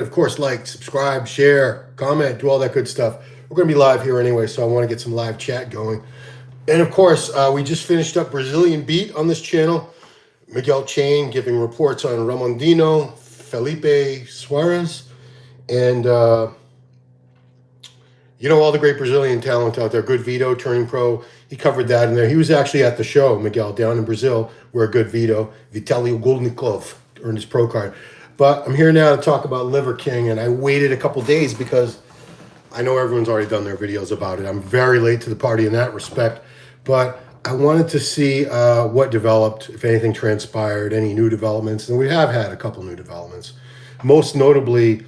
Of course, like, subscribe, share, comment, do all that good stuff. We're going to be live here anyway, so I want to get some live chat going. And of course, we just finished up Brazilian Beat on this channel. Miguel Chain giving reports on Ramondino, Felipe Suarez, and all the great Brazilian talent out there. Good Vito turning pro. He covered that in there. He was actually at the show, Miguel, down in Brazil, where Good Vito, Vitaly Golnikov, earned his pro card. But I'm here now to talk about Liver King, and I waited a couple days because I know everyone's already done their videos about it. I'm very late to the party in that respect, but I wanted to see what developed, if anything transpired, any new developments, and we have had a couple new developments. Most notably,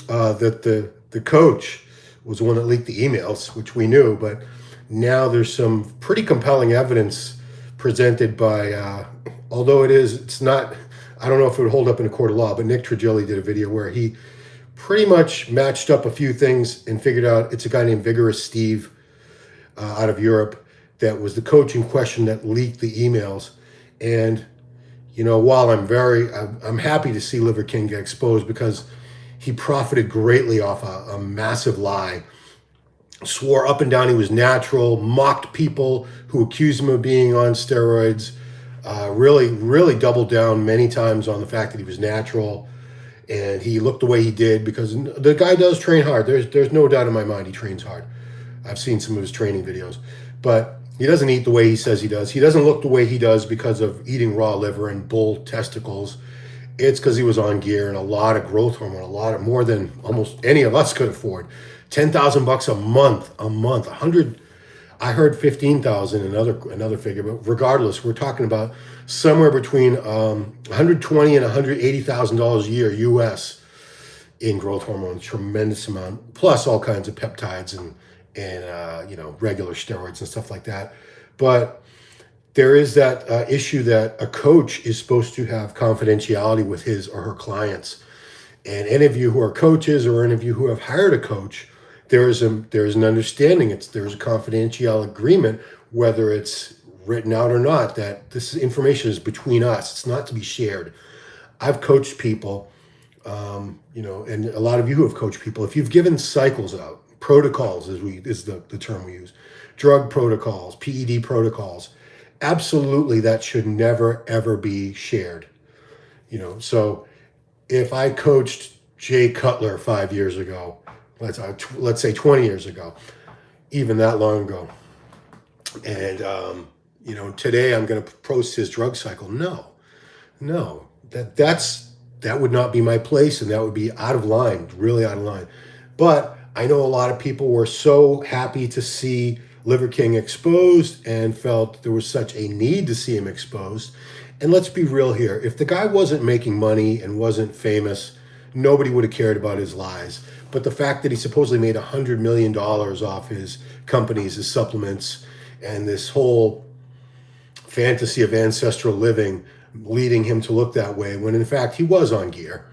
that the coach was the one that leaked the emails, which we knew, but now there's some pretty compelling evidence presented by, although it's not, I don't know if it would hold up in a court of law, but Nick Trigilli did a video where he pretty much matched up a few things and figured out it's a guy named Vigorous Steve out of Europe that was the coach in question that leaked the emails. And, while I'm happy to see Liver King get exposed because he profited greatly off a massive lie, swore up and down he was natural, mocked people who accused him of being on steroids, really doubled down many times on the fact that he was natural, and he looked the way he did because the guy does train hard. There's no doubt in my mind he trains hard. I've seen some of his training videos, but he doesn't eat the way he says he does. He doesn't look the way he does because of eating raw liver and bull testicles. It's because he was on gear and a lot of growth hormone, more than almost any of us could afford. $10,000 a month, 100. I heard 15,000, another figure, but regardless, we're talking about somewhere between $120,000 and $180,000 a year U.S. in growth hormone, tremendous amount, plus all kinds of peptides and regular steroids and stuff like that. But there is that issue that a coach is supposed to have confidentiality with his or her clients. And any of you who are coaches or any of you who have hired a coach, there's an understanding. There's a confidential agreement, whether it's written out or not, that this information is between us. It's not to be shared. I've coached people, and a lot of you who have coached people. If you've given cycles out, protocols is the term we use, drug protocols, PED protocols, absolutely that should never ever be shared. So if I coached Jay Cutler 5 years ago, let's say 20 years ago, even that long ago, and today I'm going to post his drug cycle. No, that would not be my place, and that would be out of line, really out of line. But I know a lot of people were so happy to see Liver King exposed and felt there was such a need to see him exposed. And let's be real here. If the guy wasn't making money and wasn't famous, nobody would have cared about his lies. But the fact that he supposedly made $100 million off his companies, his supplements, and this whole fantasy of ancestral living leading him to look that way, when in fact he was on gear,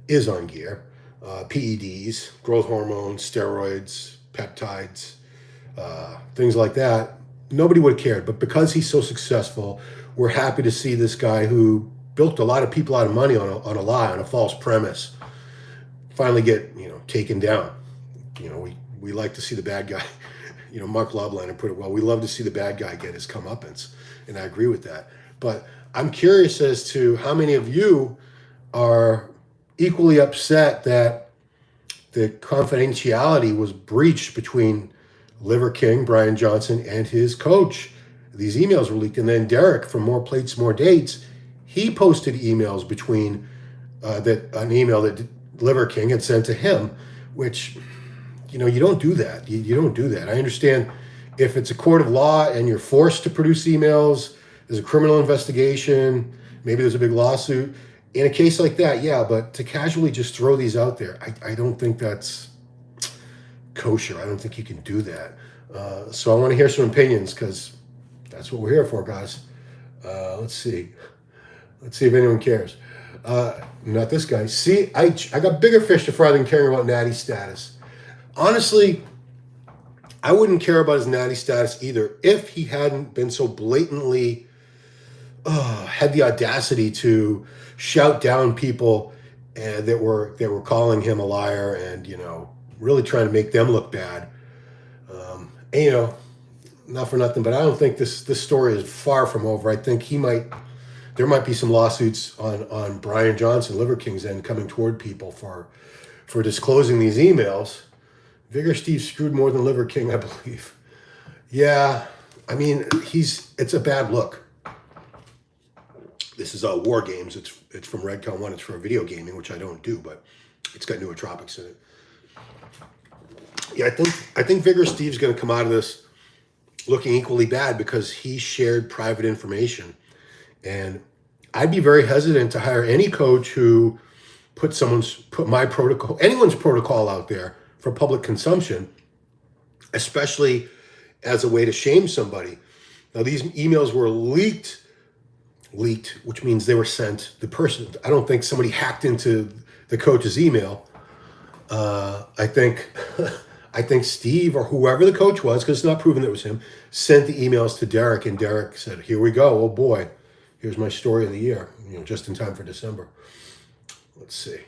is on gear, PEDs, growth hormones, steroids, peptides, things like that, nobody would have cared. But because he's so successful, we're happy to see this guy who built a lot of people out of money on a lie, on a false premise, finally get taken down. We like to see the bad guy. Mark Lobliner put it well. We love to see the bad guy get his comeuppance, and I agree with that. But I'm curious as to how many of you are equally upset that the confidentiality was breached between Liver King, Brian Johnson, and his coach. These emails were leaked, and then Derek from More Plates, More Dates, he posted emails between an email that Liver King had sent to him, which, you don't do that. You don't do that. I understand if it's a court of law and you're forced to produce emails, there's a criminal investigation, maybe there's a big lawsuit. In a case like that, yeah, but to casually just throw these out there, I don't think that's kosher. I don't think you can do that. So I want to hear some opinions because that's what we're here for, guys. Let's see. Let's see if anyone cares. Not this guy. See, I got bigger fish to fry than caring about natty status. Honestly, I wouldn't care about his natty status either if he hadn't been so blatantly had the audacity to shout down people and that were calling him a liar and, you know, really trying to make them look bad. And, you know, not for nothing, but I don't think this story is far from over. I think there might be some lawsuits on Brian Johnson, Liver King's end, coming toward people for disclosing these emails. Vigor Steve screwed more than Liver King, I believe. Yeah, I mean, it's a bad look. This is War Games. It's from Redcon 1. It's for video gaming, which I don't do, but it's got nootropics in it. Yeah, I think Vigor Steve's going to come out of this looking equally bad because he shared private information. And I'd be very hesitant to hire any coach who put anyone's protocol out there for public consumption, especially as a way to shame somebody. Now, these emails were leaked, which means they were sent. I don't think somebody hacked into the coach's email. I think Steve or whoever the coach was, because it's not proven that it was him, sent the emails to Derek, and Derek said, "Here we go. Oh boy, here's my story of the year. You know, just in time for December." Let's see.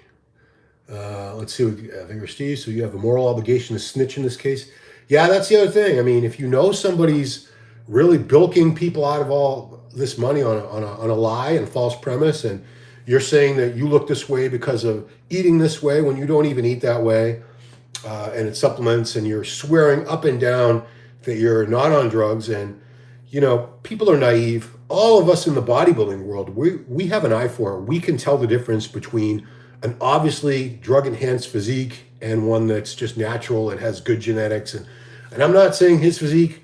Vigor Steve. So you have a moral obligation to snitch in this case. Yeah, that's the other thing. I mean, if you know somebody's really bilking people out of all this money on a lie and false premise, and you're saying that you look this way because of eating this way when you don't even eat that way, and it's supplements, and you're swearing up and down that you're not on drugs, and you know, people are naive. All of us in the bodybuilding world, we have an eye for it. We can tell the difference between an obviously drug-enhanced physique and one that's just natural and has good genetics. And I'm not saying his physique,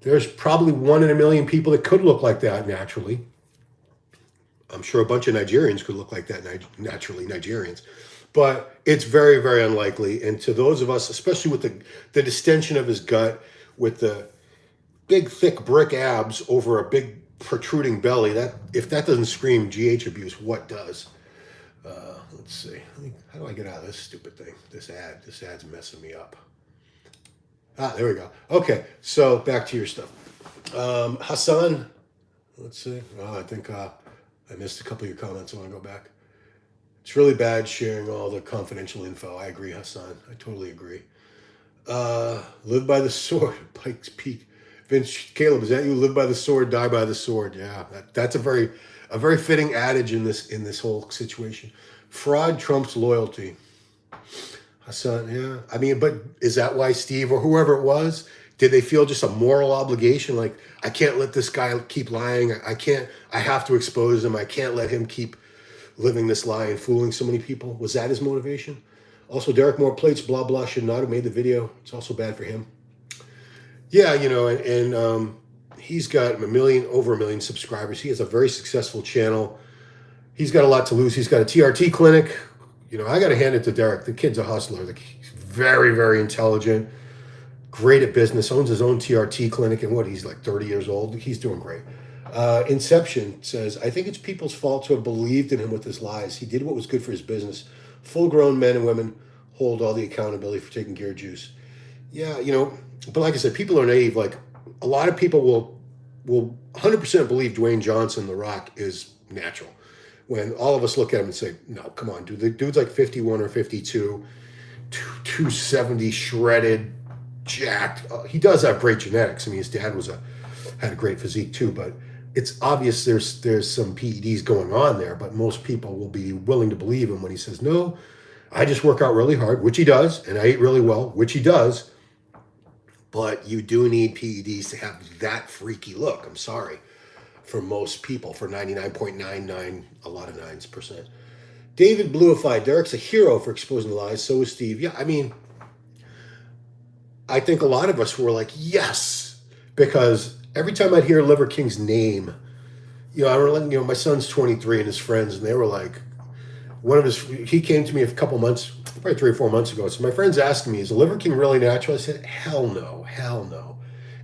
there's probably 1 in a million people that could look like that naturally. I'm sure a bunch of Nigerians could look like that naturally, Nigerians. But it's very, very unlikely. And to those of us, especially with the distension of his gut, with the big, thick brick abs over a big protruding belly, that if that doesn't scream GH abuse, what does? Let's see. How do I get out of this stupid thing? This ad's messing me up. There we go. Okay, so back to your stuff. Hassan, let's see. I think I missed a couple of your comments. I want to go back. It's really bad sharing all the confidential info. I agree, Hassan. I totally agree. Live by the sword, Pikes Peak. Vince, Caleb, is that you? Live by the sword, die by the sword. Yeah, that's a very fitting adage in this whole situation. Fraud trumps loyalty. Hassan, yeah. I mean, but is that why Steve or whoever it was, did they feel just a moral obligation? Like, I can't let this guy keep lying. I have to expose him. I can't let him keep living this lie and fooling so many people. Was that his motivation? Also, Derek Moore plates, blah, blah, should not have made the video. It's also bad for him. Yeah, you know, and he's got over a million subscribers. He has a very successful channel. He's got a lot to lose. He's got a TRT clinic. You know, I got to hand it to Derek. The kid's a hustler. He's very, very intelligent, great at business, owns his own TRT clinic, and he's like 30 years old. He's doing great. Inception says, I think it's people's fault to have believed in him with his lies. He did what was good for his business. Full-grown men and women hold all the accountability for taking gear juice. Yeah, you know, but like I said, people are naive. Like, a lot of people will 100% believe Dwayne Johnson, The Rock, is natural. When all of us look at him and say, no, come on, dude. The dude's like 51 or 52, 270, shredded, jacked. He does have great genetics. I mean, his dad had a great physique too, but it's obvious there's some PEDs going on there, but most people will be willing to believe him when he says, no, I just work out really hard, which he does, and I eat really well, which he does, but you do need PEDs to have that freaky look. I'm sorry. For most people, for 99.99, a lot of nines %. David Bluified, Derek's a hero for exposing the lies, so is Steve. Yeah, I mean, I think a lot of us were like, yes, because every time I'd hear Liver King's name, you know, my son's 23 and his friends, and they were like, he came to me a couple months, probably 3 or 4 months ago. So my friend's asking me, is the Liver King really natural? I said, hell no.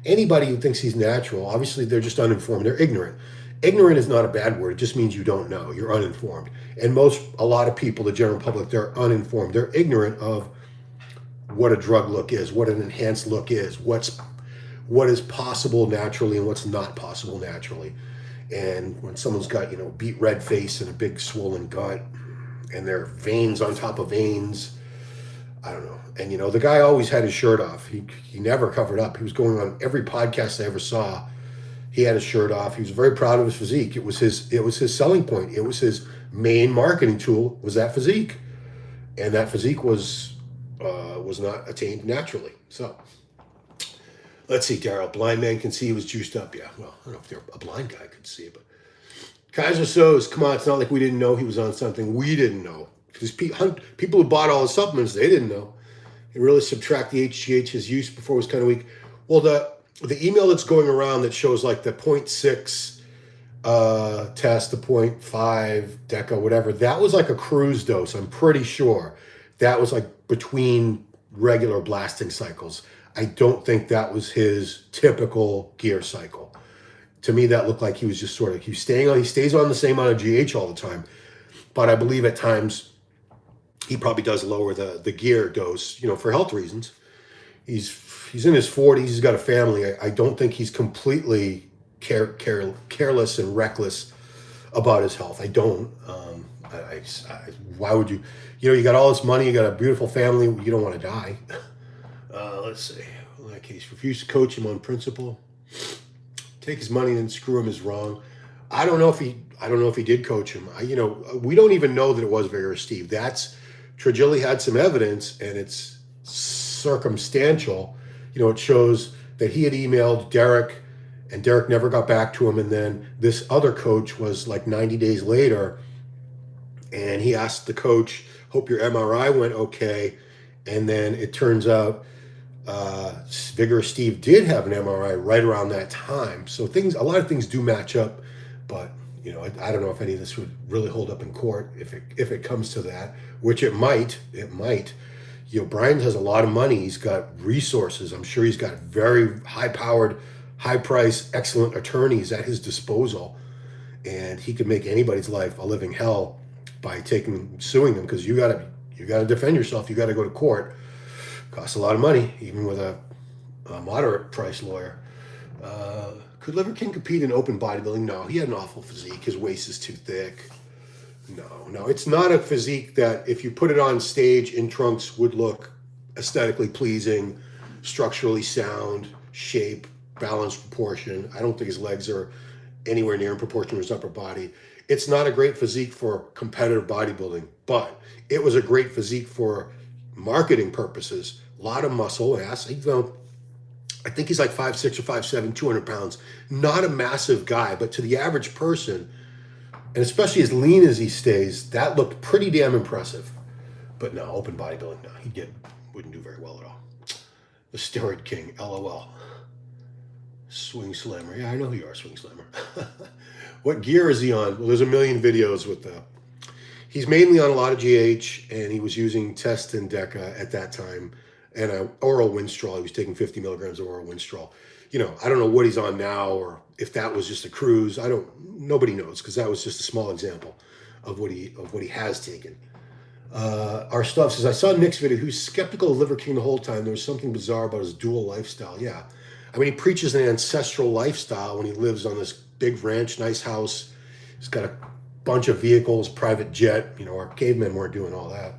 Anybody who thinks he's natural, obviously they're just uninformed. They're ignorant. Ignorant is not a bad word. It just means you don't know. You're uninformed. And a lot of people, the general public, they're uninformed. They're ignorant of what a drug look is, what an enhanced look is, what is possible naturally and what's not possible naturally. And when someone's got, you know, beet red face and a big swollen gut, and they're veins on top of veins. I don't know. And, you know, the guy always had his shirt off. He never covered up. He was going on every podcast I ever saw. He had his shirt off. He was very proud of his physique. It was his selling point. It was his main marketing tool, was that physique. And that physique was not attained naturally. So let's see, Daryl. Blind man can see he was juiced up. Yeah, well, I don't know if a blind guy could see it, but Crizo says, come on, it's not like we didn't know he was on something we didn't know. Because people who bought all the supplements, they didn't know. They really subtract the HGH, his use before was kind of weak. Well, the email that's going around that shows like the 0.6 test, the 0.5 deca, whatever, that was like a cruise dose, I'm pretty sure. That was like between regular blasting cycles. I don't think that was his typical gear cycle. To me, that looked like he was just sort of, he stays on the same amount of GH all the time. But I believe at times he probably does lower the gear dose, you know, for health reasons. He's in his 40s. He's got a family. I don't think he's completely careless and reckless about his health. I don't. Why would you? You know, you got all this money. You got a beautiful family. You don't want to die. Let's see. In that case, refuse to coach him on principle. Take his money and then screw him is wrong. I don't know if he did coach him. We don't even know that it was Vigorous Steve. Trigilli had some evidence, and it's circumstantial. You know, it shows that he had emailed Derek, and Derek never got back to him. And then this other coach was like 90 days later, and he asked the coach, "Hope your MRI went okay." And then it turns out Vigorous Steve did have an MRI right around that time. So a lot of things do match up, but you know, I don't know if any of this would really hold up in court if it comes to that, which it might. You know, Brian has a lot of money. He's got resources. I'm sure he's got very high-powered, high-priced, excellent attorneys at his disposal, and he could make anybody's life a living hell by suing them, because you got to defend yourself. You got to go to court. Costs a lot of money, even with a moderate price lawyer. Could Liver King compete in open bodybuilding? No, he had an awful physique. His waist is too thick. No, it's not a physique that if you put it on stage in trunks would look aesthetically pleasing, structurally sound, shape, balanced proportion. I don't think his legs are anywhere near in proportion to his upper body. It's not a great physique for competitive bodybuilding, but it was a great physique for marketing purposes. A lot of muscle, ass. I think he's like 5'6" or 5'7", 200 pounds. Not a massive guy, but to the average person, and especially as lean as he stays, that looked pretty damn impressive. But no, open bodybuilding, no, wouldn't do very well at all. The Steroid King, LOL. Swing Slammer. Yeah, I know who you are, Swing Slammer. What gear is he on? Well, there's a million videos with he's mainly on a lot of GH, and he was using Test and Deca at that time, and an oral Winstrol. He was taking 50 milligrams of oral Winstrol. You know, I don't know what he's on now, or if that was just a cruise. Nobody knows, because that was just a small example of what he has taken. Our stuff says, I saw Nick's video. He was skeptical of Liver King the whole time. There was something bizarre about his dual lifestyle. Yeah. I mean, he preaches an ancestral lifestyle when he lives on this big ranch, nice house. He's got a bunch of vehicles, private jet. You know, our cavemen weren't doing all that.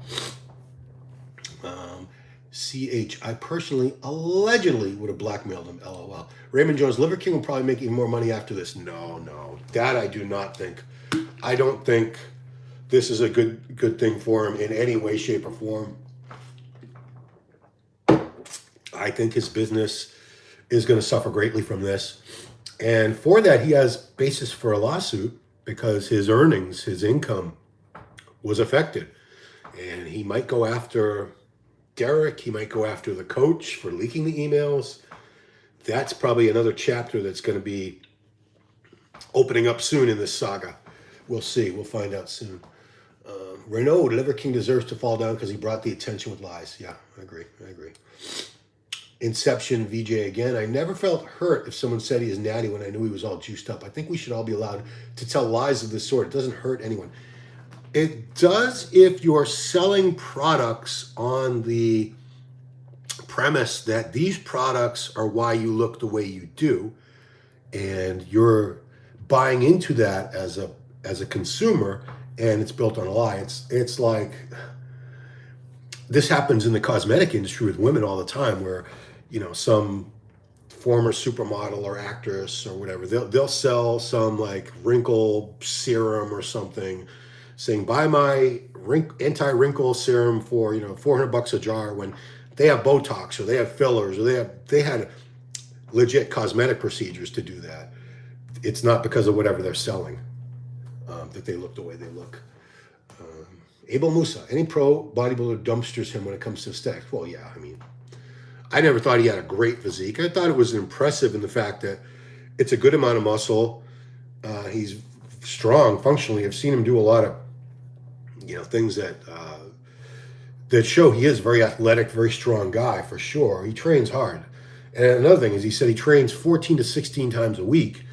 CH, I personally, allegedly would have blackmailed him, LOL. Raymond Jones, Liver King will probably make even more money after this. No, that I do not think. I don't think this is a good thing for him in any way, shape, or form. I think his business is going to suffer greatly from this. And for that, he has basis for a lawsuit, because his earnings, his income was affected. And he might go after Derek. He might go after the coach for leaking the emails. That's probably another chapter that's going to be opening up soon in this saga. We'll see. We'll find out soon. Renault, Liver King deserves to fall down because he brought the attention with lies. Yeah, I agree. Inception, VJ again. I never felt hurt if someone said he is natty when I knew he was all juiced up. I think we should all be allowed to tell lies of this sort. It doesn't hurt anyone. It does if you're selling products on the premise that these products are why you look the way you do, and you're buying into that as a consumer, and it's built on a lie. It's like this happens in the cosmetic industry with women all the time, where some former supermodel or actress or whatever, they'll sell some like wrinkle serum or something, saying buy my anti-wrinkle serum for $400 a jar, when they have Botox or they have fillers or they had legit cosmetic procedures to do that. It's not because of whatever they're selling that they look the way they look. Abel Musa, any pro bodybuilder dumpsters him when it comes to aesthetics. Well, yeah, I mean, I never thought he had a great physique. I thought it was impressive in the fact that it's a good amount of muscle. He's strong functionally. I've seen him do a lot of, things that show he is a very athletic, very strong guy for sure. He trains hard. And another thing is he said he trains 14 to 16 times a week,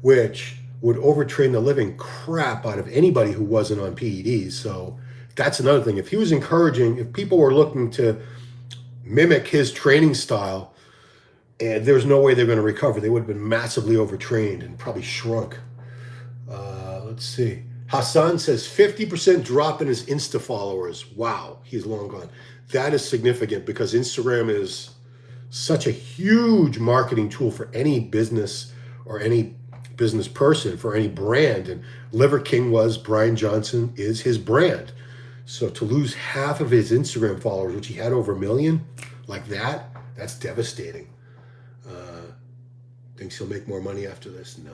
which would overtrain the living crap out of anybody who wasn't on PEDs. So that's another thing. If he was encouraging, if people were looking to mimic his training style, and there's no way they're going to recover, they would have been massively overtrained and probably shrunk. Let's see. Hassan says 50% drop in his Insta followers. Wow, he's long gone. That is significant because Instagram is such a huge marketing tool for any business or any business person, for any brand. And Liver King Brian Johnson is his brand. So to lose half of his Instagram followers, which he had over 1 million, like that's devastating. Thinks he'll make more money after this? No.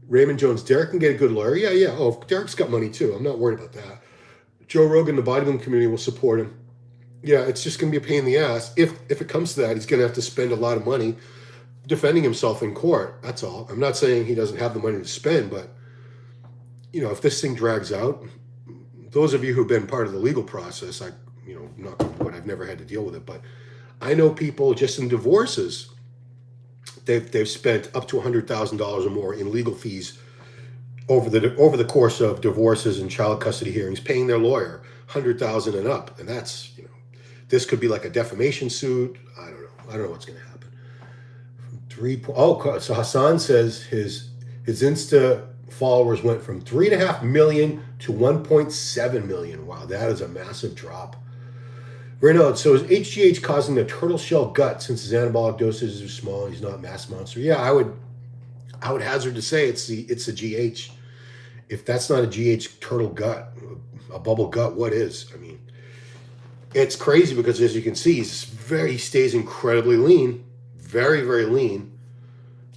Raymond Jones, Derek can get a good lawyer. Yeah. Oh, Derek's got money too. I'm not worried about that. Joe Rogan, the bodybuilding community will support him. Yeah, it's just going to be a pain in the ass. If it comes to that, he's going to have to spend a lot of money defending himself in court. That's all. I'm not saying he doesn't have the money to spend, but if this thing drags out, those of you who've been part of the legal process, knock on wood, I've never had to deal with it, but I know people just in divorces, they've spent up to $100,000 or more in legal fees over the course of divorces and child custody hearings, paying their lawyer $100,000 and up, and that's this could be like a defamation suit. I don't know what's going to happen. So Hassan says his Insta followers went from 3.5 million to 1.7 million. Wow, that is a massive drop. Renaud, so is HGH causing the turtle shell gut since his anabolic dosages are small and he's not mass monster? Yeah, I would hazard to say it's a GH. If that's not a GH turtle gut, a bubble gut, what is? I mean, it's crazy because as you can see, he stays incredibly lean, very, very lean,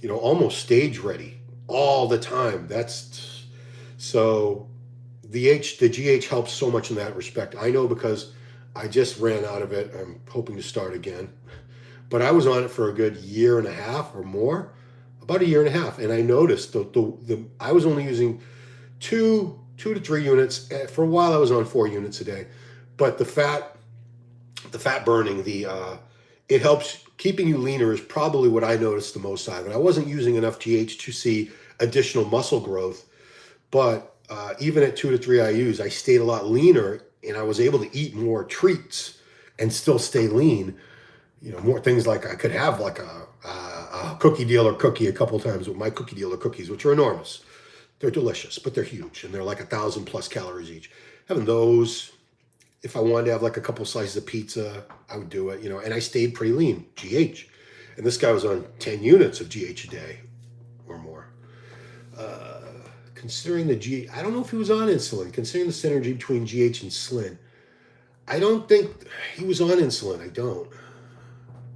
almost stage ready all the time. So the GH helps so much in that respect. I know because I just ran out of it. I'm hoping to start again. But I was on it for a good 1.5 years or more, about 1.5 years. And I noticed I was only using 2 to 3 units. For a while, I was on 4 units a day. But the fat burning, it helps keeping you leaner is probably what I noticed the most out of it. I wasn't using enough GH to see additional muscle growth. But even at 2 to 3 IUs, I stayed a lot leaner. And I was able to eat more treats and still stay lean. More things like I could have like a cookie dealer cookie a couple times with my cookie dealer cookies, which are enormous. They're delicious, but they're huge. And they're like 1,000+ calories each. Having those, if I wanted to have like a couple slices of pizza, I would do it, and I stayed pretty lean, GH. And this guy was on 10 units of GH a day or more. Considering I don't know if he was on insulin, considering the synergy between GH and Slin. I don't think he was on insulin.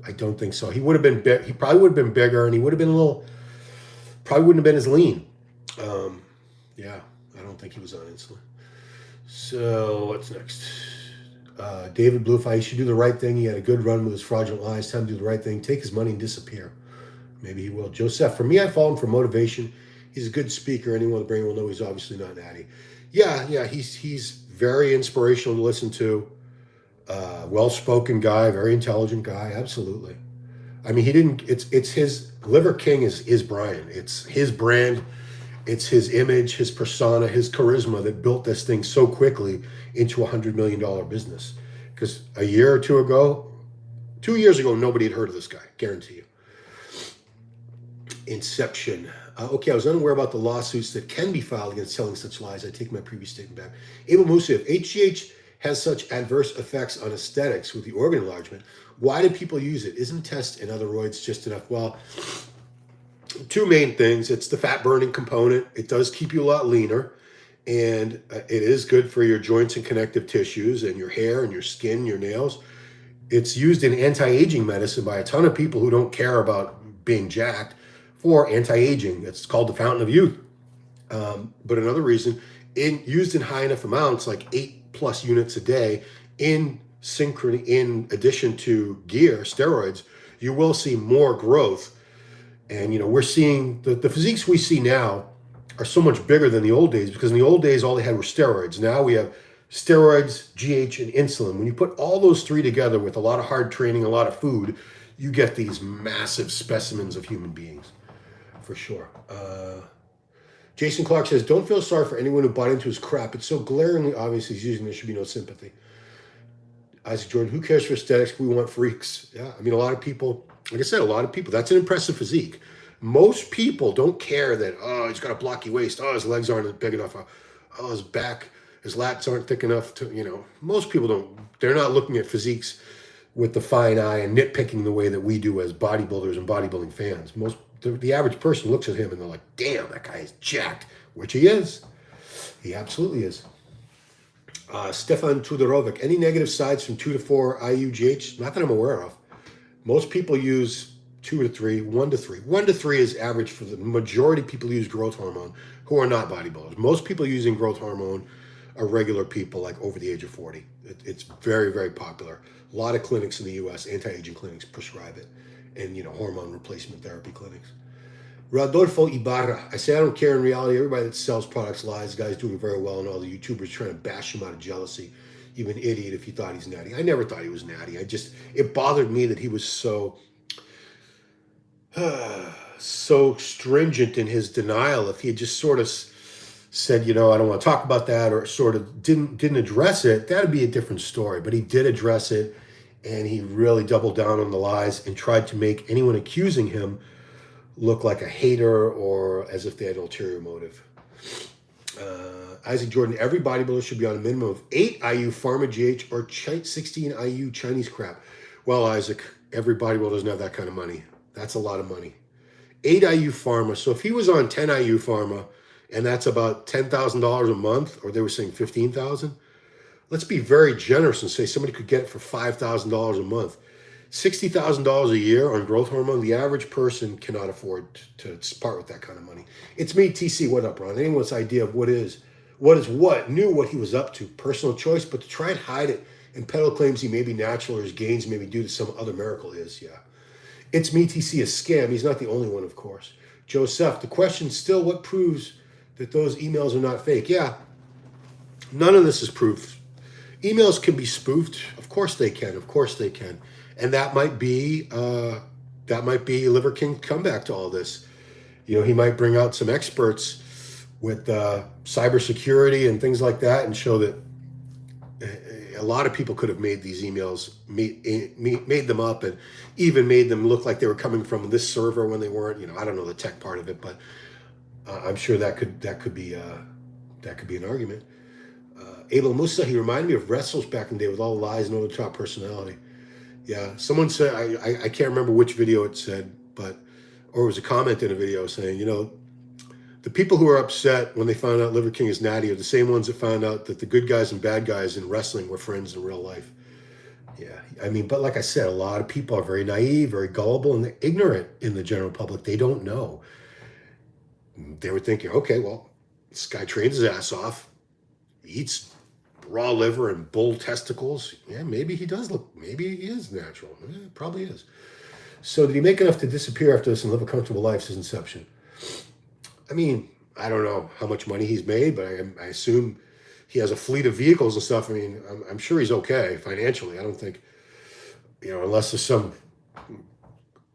I don't think so. He would have been big. He probably would have been bigger and he would have been probably wouldn't have been as lean. Yeah, I don't think he was on insulin. So what's next? David Bluefy, he should do the right thing. He had a good run with his fraudulent lies. Time to do the right thing. Take his money and disappear. Maybe he will. Joseph, for me, I follow him for motivation. He's a good speaker. Anyone with a brain will know he's obviously not natty. Yeah, he's very inspirational to listen to. Well-spoken guy, very intelligent guy. Absolutely. I mean, it's his Liver King is Brian. It's his brand. It's his image, his persona, his charisma that built this thing so quickly into a $100 million business. Because 2 years ago, nobody had heard of this guy. Guarantee you. Inception. Okay, I was unaware about the lawsuits that can be filed against telling such lies. I take my previous statement back. Abel Musa, if HGH has such adverse effects on aesthetics with the organ enlargement, why do people use it? Isn't test and other roids just enough? Well, two main things. It's the fat burning component. It does keep you a lot leaner, and it is good for your joints and connective tissues and your hair and your skin, your nails. It's used in anti-aging medicine by a ton of people who don't care about being jacked for anti-aging. It's called the fountain of youth. But another reason, used in high enough amounts, like 8+ units a day, in synchrony, in addition to gear, steroids, you will see more growth. And we're seeing the physiques we see now are so much bigger than the old days, because in the old days all they had were steroids. Now we have steroids, GH, and insulin. When you put all those three together with a lot of hard training, a lot of food, you get these massive specimens of human beings, for sure. Jason Clark says, don't feel sorry for anyone who bought into his crap. It's so glaringly obvious he's using, there should be no sympathy. Isaac Jordan, who cares for aesthetics? We want freaks. Yeah, I mean, a lot of people, like I said, that's an impressive physique. Most people don't care that, oh, he's got a blocky waist. Oh, his legs aren't big enough. Oh, his back, his lats aren't thick enough to, most people they're not looking at physiques with the fine eye and nitpicking the way that we do as bodybuilders and bodybuilding fans. The average person looks at him and they're like, damn, that guy is jacked, which he is. He absolutely is. Stefan Tudorovic, any negative sides from 2 to 4 IUGH? Not that I'm aware of. Most people use 2 to 3, 1 to 3. 1 to 3 is average for the majority of people who use growth hormone who are not bodybuilders. Most people using growth hormone are regular people, like over the age of 40. It's very, very popular. A lot of clinics in the U.S., anti-aging clinics, prescribe it, and hormone replacement therapy clinics. Rodolfo Ibarra, I say I don't care. In reality, everybody that sells products lies. The guy's doing very well, and all the YouTubers trying to bash him out of jealousy. You're an idiot if you thought he's natty. I never thought he was natty. It bothered me that he was so stringent in his denial. If he had just sort of said, I don't want to talk about that, or sort of didn't address it, that'd be a different story. But he did address it, and he really doubled down on the lies and tried to make anyone accusing him look like a hater or as if they had an ulterior motive. Isaac Jordan, every bodybuilder should be on a minimum of 8 IU Pharma GH or 16 IU Chinese crap. Well, Isaac, every bodybuilder doesn't have that kind of money. That's a lot of money. 8 IU Pharma. So if he was on 10 IU Pharma, and that's about $10,000 a month, or they were saying $15,000, let's be very generous and say somebody could get it for $5,000 a month. $60,000 a year on growth hormone, the average person cannot afford to part with that kind of money. It's me, TC. What up, Ron? Anyone's idea of what knew what he was up to. Personal choice, but to try and hide it and peddle claims he may be natural or his gains may be due to some other miracle is, yeah. It's me, TC, a scam. He's not the only one, of course. Joseph, the question still, what proves that those emails are not fake? Yeah, none of this is proof. Emails can be spoofed. Of course they can. Of course they can. And that might be Liver King's comeback to all this. He might bring out some experts with cybersecurity and things like that, and show that a lot of people could have made these emails, made them up, and even made them look like they were coming from this server when they weren't. I don't know the tech part of it, but I'm sure that could be an argument. Abel Musa, he reminded me of wrestlers back in the day with all the lies and over the top personality. Yeah, someone said, I can't remember which video it said, or it was a comment in a video saying, the people who are upset when they found out Liver King is natty are the same ones that found out that the good guys and bad guys in wrestling were friends in real life. Yeah, I mean, but like I said, a lot of people are very naive, very gullible, and they're ignorant in the general public. They don't know. They were thinking, okay, well, this guy trains his ass off, eats raw liver and bull testicles. Yeah, maybe he is natural. Yeah, probably is. So did he make enough to disappear after this and live a comfortable life since inception? I mean, I don't know how much money he's made, but I assume he has a fleet of vehicles and stuff. I mean, I'm sure he's okay financially. I don't think, unless there's some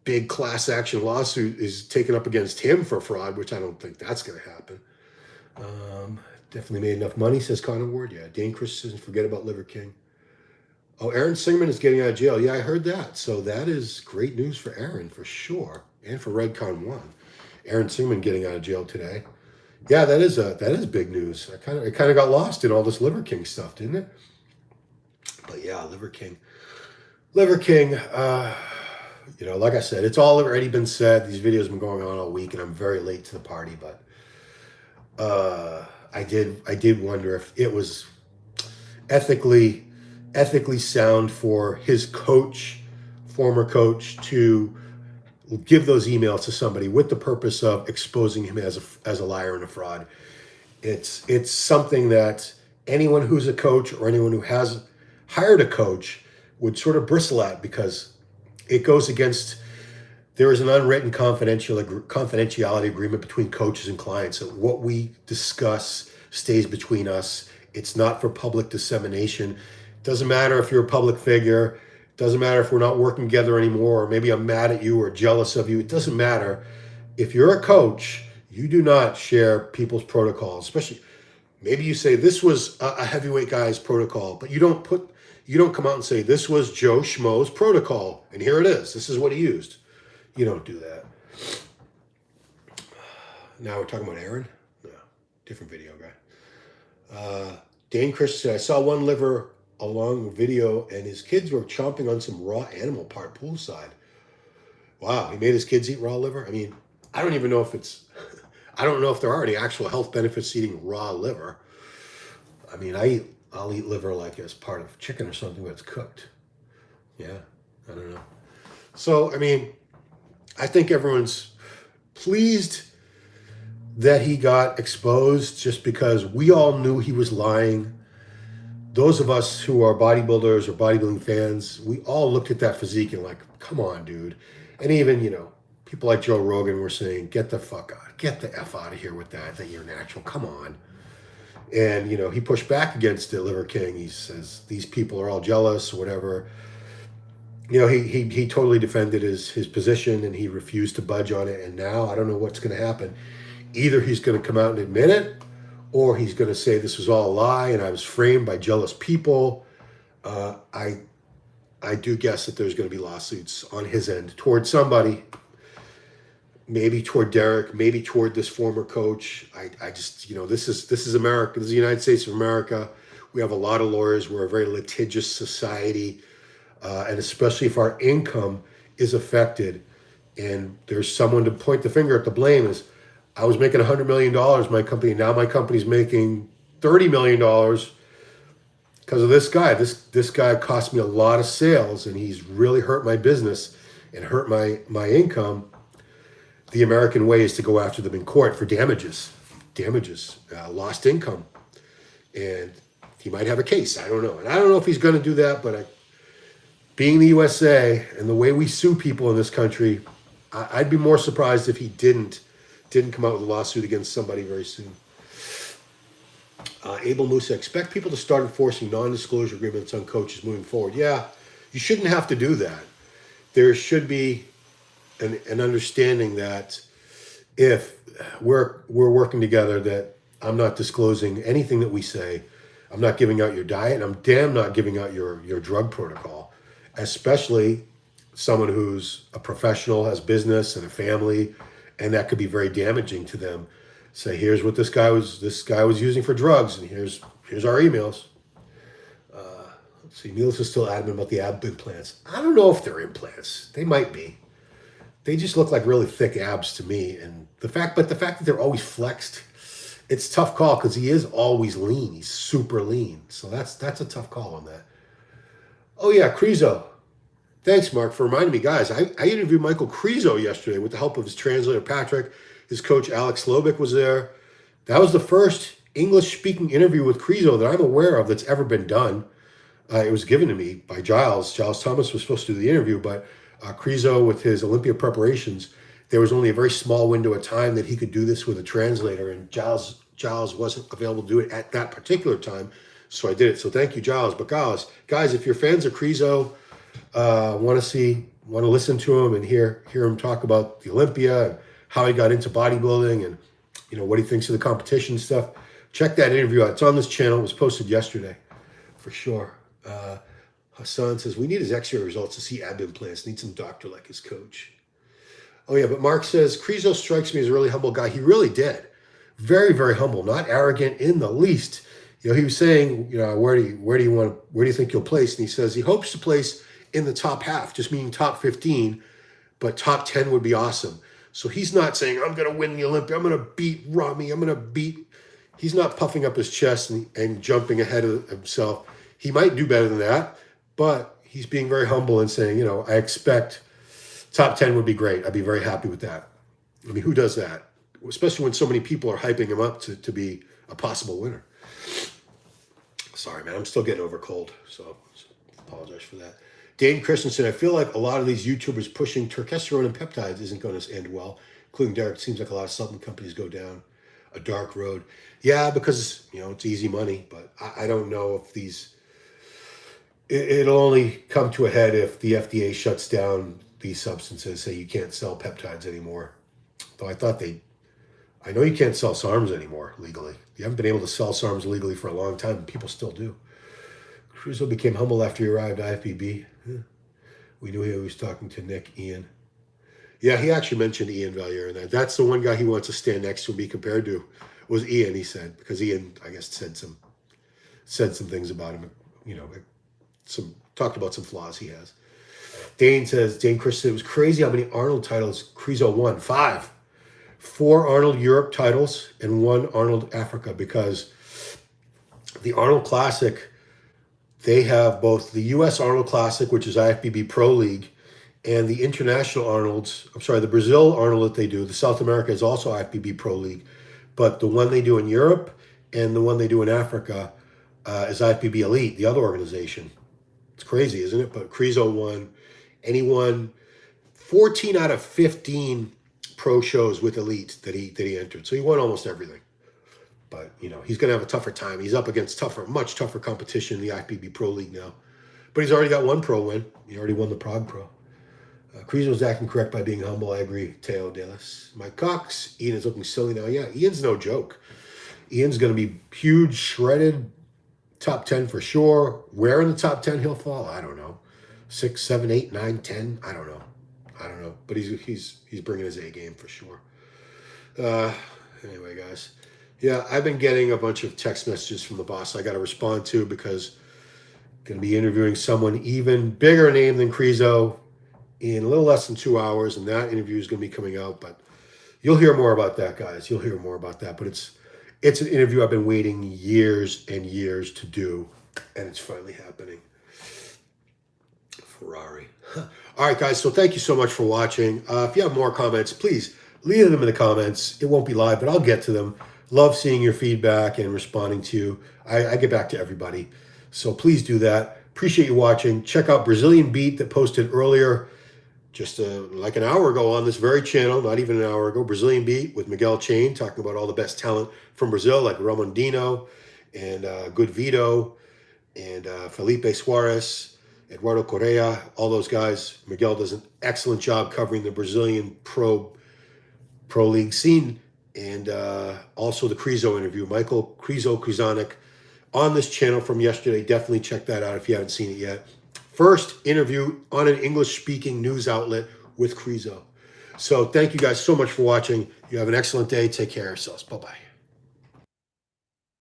big class action lawsuit is taken up against him for fraud, which I don't think that's going to happen. Definitely made enough money, says Connor Ward. Yeah, Dane Christensen, forget about Liver King. Oh, Aaron Singerman is getting out of jail. Yeah, I heard that. So that is great news for Aaron, for sure, and for Redcon 1. Aaron Singerman getting out of jail today. Yeah, that is big news. It kind of got lost in all this Liver King stuff, didn't it? But yeah, Liver King. Like I said, it's all already been said. These videos have been going on all week, and I'm very late to the party. But I did wonder if it was ethically sound for his former coach, to give those emails to somebody with the purpose of exposing him as a liar and a fraud. It's something that anyone who's a coach or anyone who has hired a coach would sort of bristle at, because it goes against, there is an unwritten confidentiality agreement between coaches and clients that what we discuss stays between us. It's not for public dissemination. It doesn't matter if you're a public figure. It doesn't matter if we're not working together anymore, or maybe I'm mad at you or jealous of you. It doesn't matter. If you're a coach, you do not share people's protocols, especially maybe you say this was a heavyweight guy's protocol, but you don't come out and say this was Joe Schmo's protocol and here it is. This is what he used. You don't do that. Now we're talking about Aaron? No, different video guy. Dane Chris said, I saw one liver along video and his kids were chomping on some raw animal part poolside. Wow, he made his kids eat raw liver? I mean, I don't even know if I don't know if there are any actual health benefits to eating raw liver. I mean, I'll eat liver like as part of chicken or something when it's cooked. Yeah, I don't know. So, I mean, I think everyone's pleased that he got exposed, just because we all knew he was lying. Those of us who are bodybuilders or bodybuilding fans, we all looked at that physique and like, come on, dude. And even, people like Joe Rogan were saying, get the fuck out. Get the F out of here with that you're natural. Come on. And, he pushed back against the Liver King. He says, these people are all jealous or whatever. He totally defended his position and he refused to budge on it. And now I don't know what's going to happen. Either he's going to come out and admit it, or he's going to say this was all a lie and I was framed by jealous people. I do guess that there's going to be lawsuits on his end toward somebody, maybe toward Derek, maybe toward this former coach. I just, this is America. This is the United States of America. We have a lot of lawyers. We're a very litigious society. And especially if our income is affected and there's someone to point the finger at, the blame is, I was making $100 million, my company. Now my company's making $30 million because of this guy. This guy cost me a lot of sales and he's really hurt my business and hurt my income. The American way is to go after them in court for damages, lost income. And he might have a case. I don't know. And I don't know if he's going to do that, but being the USA and the way we sue people in this country, I'd be more surprised if he didn't come out with a lawsuit against somebody very soon. Abel Musa, expect people to start enforcing non-disclosure agreements on coaches moving forward. Yeah, you shouldn't have to do that. There should be an understanding that if we're working together, that I'm not disclosing anything that we say. I'm not giving out your diet, and I'm damn not giving out your drug protocol, especially someone who's a professional, has business and a family, and that could be very damaging to them. Say, here's what this guy was using for drugs, and here's our emails. Let's see, Niels is still adamant about the ab implants. I don't know if they're implants. They might be. They just look like really thick abs to me, and the fact that they're always flexed, it's a tough call because he is always lean. He's super lean, so that's a tough call on that. Oh yeah, Crizo. Thanks, Mark, for reminding me. Guys, I interviewed Michael Crizo yesterday with the help of his translator, Patrick. His coach, Alex Slobik, was there. That was the first English-speaking interview with Crizo that I'm aware of that's ever been done. It was given to me by Giles. Giles Thomas was supposed to do the interview, but Crizo, with his Olympia preparations, there was only a very small window of time that he could do this with a translator, and Giles wasn't available to do it at that particular time, so I did it. So thank you, Giles. But guys, if you're fans of Crizo, want to listen to him and hear him talk about the Olympia and how he got into bodybuilding and what he thinks of the competition stuff, check that interview out. It's on this channel. It was posted yesterday for sure. Hassan says we need his x-ray results to see ab implants. Need some doctor like his coach. Oh yeah, but Mark says Crizo strikes me as a really humble guy. He really did. Very, very humble, not arrogant in the least. He was saying, where do you think you'll place? And he says he hopes to place in the top half, just meaning top 15, but top 10 would be awesome. So he's not saying, I'm going to win the Olympia. I'm going to beat Rami. He's not puffing up his chest and jumping ahead of himself. He might do better than that, but he's being very humble and saying, I expect top 10 would be great. I'd be very happy with that. I mean, who does that? Especially when so many people are hyping him up to be a possible winner. Sorry, man. I'm still getting over cold, so apologize for that. Dane Christensen, I feel like a lot of these YouTubers pushing testosterone and peptides isn't going to end well, including Derek. It seems like a lot of supplement companies go down a dark road. Yeah, because, it's easy money, but I don't know if it'll only come to a head if the FDA shuts down these substances, say you can't sell peptides anymore. Though I know you can't sell SARMs anymore legally. You haven't been able to sell SARMs legally for a long time, and people still do. Crizo became humble after he arrived at IFBB. We knew he was talking to Nick Ian. Yeah, he actually mentioned Ian Valier in that. That's the one guy he wants to stand next to and be compared to, was Ian, he said, because Ian, I guess, said some things about him, talked about some flaws he has. Dane Chris said, it was crazy how many Arnold titles Crizo won. 5. 4 Arnold Europe titles and 1 Arnold Africa, because the Arnold Classic, they have both the U.S. Arnold Classic, which is IFBB Pro League, and the international Arnolds. The Brazil Arnold that they do. The South America is also IFBB Pro League, but the one they do in Europe and the one they do in Africa is IFBB Elite, the other organization. It's crazy, isn't it? But Crizo won, and he won 14 out of 15 pro shows with Elite that he entered. So he won almost everything. But, he's going to have a tougher time. He's up against much tougher competition in the IFBB Pro League now. But he's already got 1 pro win. He already won the Prague Pro. Crizo's acting correct by being humble. I agree. Teo Delis. Mike Cox. Ian is looking silly now. Yeah, Ian's no joke. Ian's going to be huge, shredded, top 10 for sure. Where in the top 10 he'll fall, I don't know. 6, 7, 8, 9, 10. I don't know. But he's bringing his A game for sure. Anyway, guys. Yeah, I've been getting a bunch of text messages from the boss I got to respond to, because I'm going to be interviewing someone even bigger name than Crizo in a little less than 2 hours, and that interview is going to be coming out. But you'll hear more about that, guys. You'll hear more about that. But it's an interview I've been waiting years and years to do, and it's finally happening. Ferrari. All right, guys. So thank you so much for watching. If you have more comments, please leave them in the comments. It won't be live, but I'll get to them. Love seeing your feedback and responding to you. I get back to everybody. So please do that. Appreciate you watching. Check out Brazilian Beat that posted earlier, just like an hour ago on this very channel, not even an hour ago. Brazilian Beat with Miguel Chain, talking about all the best talent from Brazil, like Ramondino and Good Vito and Felipe Suarez, Eduardo Correa, all those guys. Miguel does an excellent job covering the Brazilian pro league scene. And also the Crizo interview, Michael Krizonik, on this channel from yesterday. Definitely check that out if you haven't seen it yet. First interview on an English-speaking news outlet with Crizo. So thank you guys so much for watching. You have an excellent day. Take care of yourselves. Bye-bye.